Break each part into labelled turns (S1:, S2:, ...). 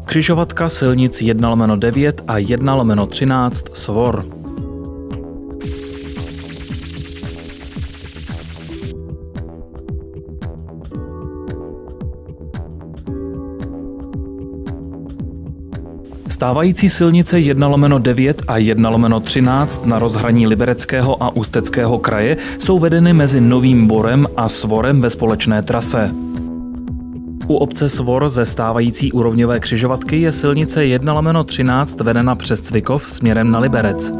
S1: Křižovatka silnic 1/9 a 1/13 Svor. Stávající silnice 1/9 a 1/13 na rozhraní Libereckého a Ústeckého kraje jsou vedeny mezi Novým Borem a Svorem ve společné trase. U obce Svor ze stávající úrovňové křižovatky je silnice 1/13 vedena přes Cvikov směrem na Liberec.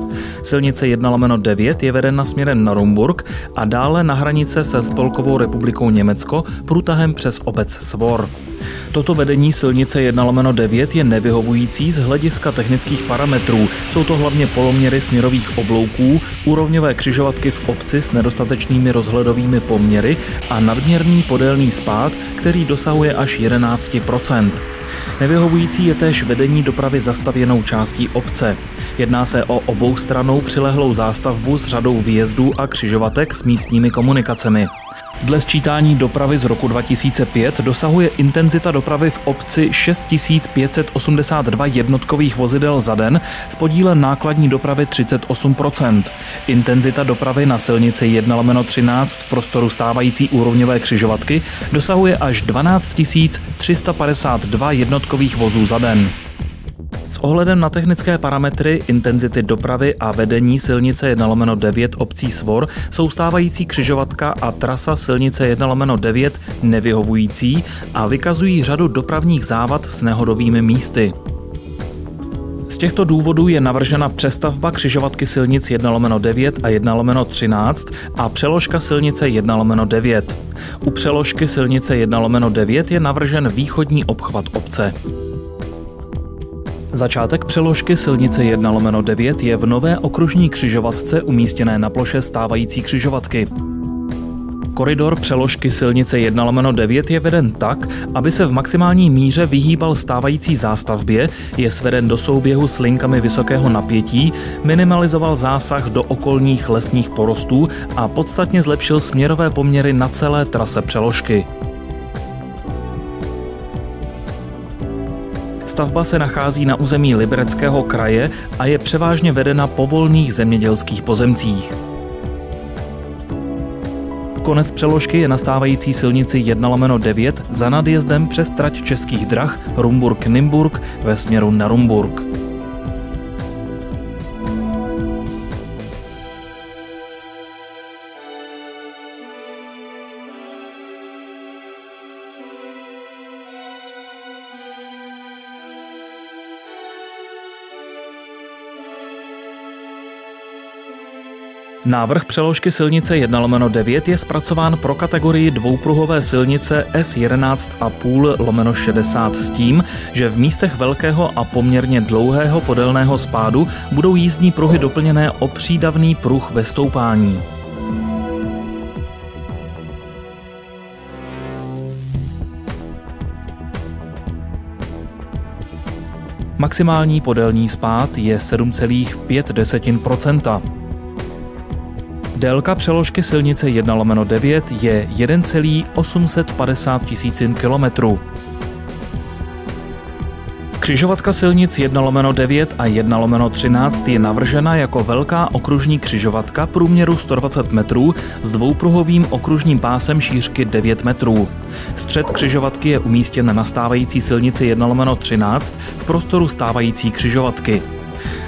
S1: Silnice 1/9 je vedena směrem na Rumburk a dále na hranice se Spolkovou republikou Německo průtahem přes obec Svor. Toto vedení silnice 1/9 je nevyhovující z hlediska technických parametrů. Jsou to hlavně poloměry směrových oblouků, úrovňové křižovatky v obci s nedostatečnými rozhledovými poměry a nadměrný podélný spád, který dosahuje až 11%. Nevyhovující je též vedení dopravy zastavěnou částí obce. Jedná se o oboustrannou přilehlou zástavbu s řadou výjezdů a křižovatek s místními komunikacemi. Dle sčítání dopravy z roku 2005 dosahuje intenzita dopravy v obci 6582 jednotkových vozidel za den s podílem nákladní dopravy 38%. Intenzita dopravy na silnici 1/13 v prostoru stávající úrovňové křižovatky dosahuje až 12 352 jednotkových vozů za den. S ohledem na technické parametry, intenzity dopravy a vedení silnice 1/9 obcí Svor jsou stávající křižovatka a trasa silnice 1/9 nevyhovující a vykazují řadu dopravních závad s nehodovými místy. Z těchto důvodů je navržena přestavba křižovatky silnic 1/9 a 1/13 a přeložka silnice 1/9. U přeložky silnice 1/9 je navržen východní obchvat obce. Začátek přeložky silnice 1/9 je v nové okružní křižovatce umístěné na ploše stávající křižovatky. Koridor přeložky silnice 1/9 je veden tak, aby se v maximální míře vyhýbal stávající zástavbě, je sveden do souběhu s linkami vysokého napětí, minimalizoval zásah do okolních lesních porostů a podstatně zlepšil směrové poměry na celé trase přeložky. Stavba se nachází na území Libereckého kraje a je převážně vedena po volných zemědělských pozemcích. Konec přeložky je na stávající silnici 1/9 za nadjezdem přes trať Českých drah Rumburk-Nymburk ve směru na Rumburk. Návrh přeložky silnice 1/9 je zpracován pro kategorii dvoupruhové silnice S11,5/60 s tím, že v místech velkého a poměrně dlouhého podélného spádu budou jízdní pruhy doplněné o přídavný pruh ve stoupání. Maximální podélný spád je 7,5%. Délka přeložky silnice 1/9 je 1,850 tisícin kilometrů. Křižovatka silnic 1/9 a 1/13 je navržena jako velká okružní křižovatka průměru 120 metrů s dvoupruhovým okružním pásem šířky 9 metrů. Střed křižovatky je umístěn na stávající silnici 1/13 v prostoru stávající křižovatky.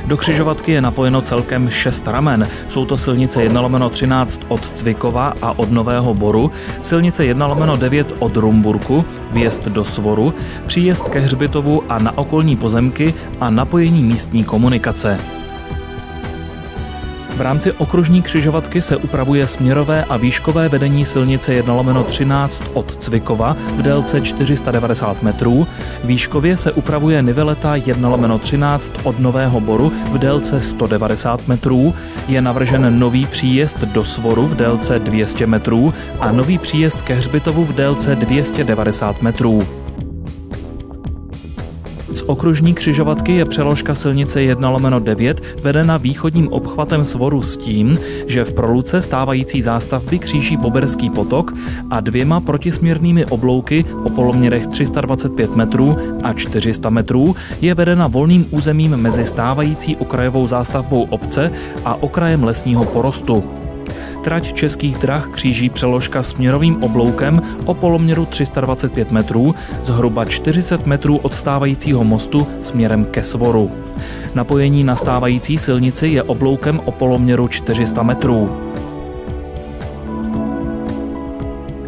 S1: Do křižovatky je napojeno celkem 6 ramen. Jsou to silnice 1/13 od Cvikova a od Nového Boru, silnice 1/9 od Rumburku, vjezd do Svoru, příjezd ke hřbitovu a na okolní pozemky a napojení místní komunikace. V rámci okružní křižovatky se upravuje směrové a výškové vedení silnice 1/13 od Cvikova v délce 490 metrů, výškově se upravuje niveleta 1/13 od Nového Boru v délce 190 metrů, je navržen nový příjezd do Svoru v délce 200 metrů a nový příjezd ke hřbitovu v délce 290 metrů. S okružní křižovatky je přeložka silnice 1/9 vedena východním obchvatem Svoru s tím, že v proluce stávající zástavby kříží Boberský potok a 2 protisměrnými oblouky o poloměrech 325 metrů a 400 metrů je vedena volným územím mezi stávající okrajovou zástavbou obce a okrajem lesního porostu. Trať Českých drah kříží přeložka směrovým obloukem o poloměru 325 metrů, zhruba 40 metrů od stávajícího mostu směrem ke Svoru. Napojení na stávající silnici je obloukem o poloměru 400 metrů.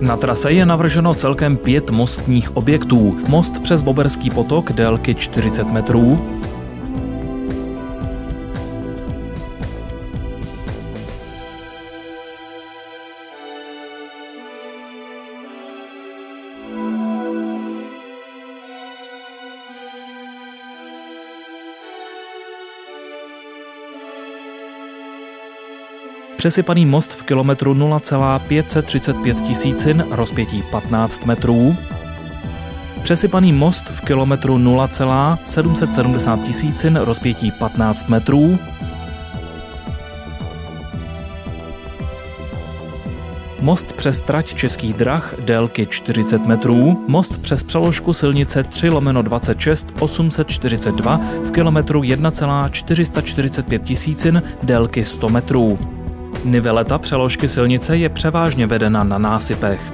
S1: Na trase je navrženo celkem 5 mostních objektů. Most přes Boberský potok délky 40 metrů, přesypaný most v kilometru 0,535 tisícin, rozpětí 15 metrů, přesypaný most v kilometru 0,770 tisícin, rozpětí 15 metrů, most přes trať Českých drah délky 40 metrů, most přes přeložku silnice 3/26 842 v kilometru 1,445 tisícin, délky 100 metrů. Niveleta přeložky silnice je převážně vedena na násypech.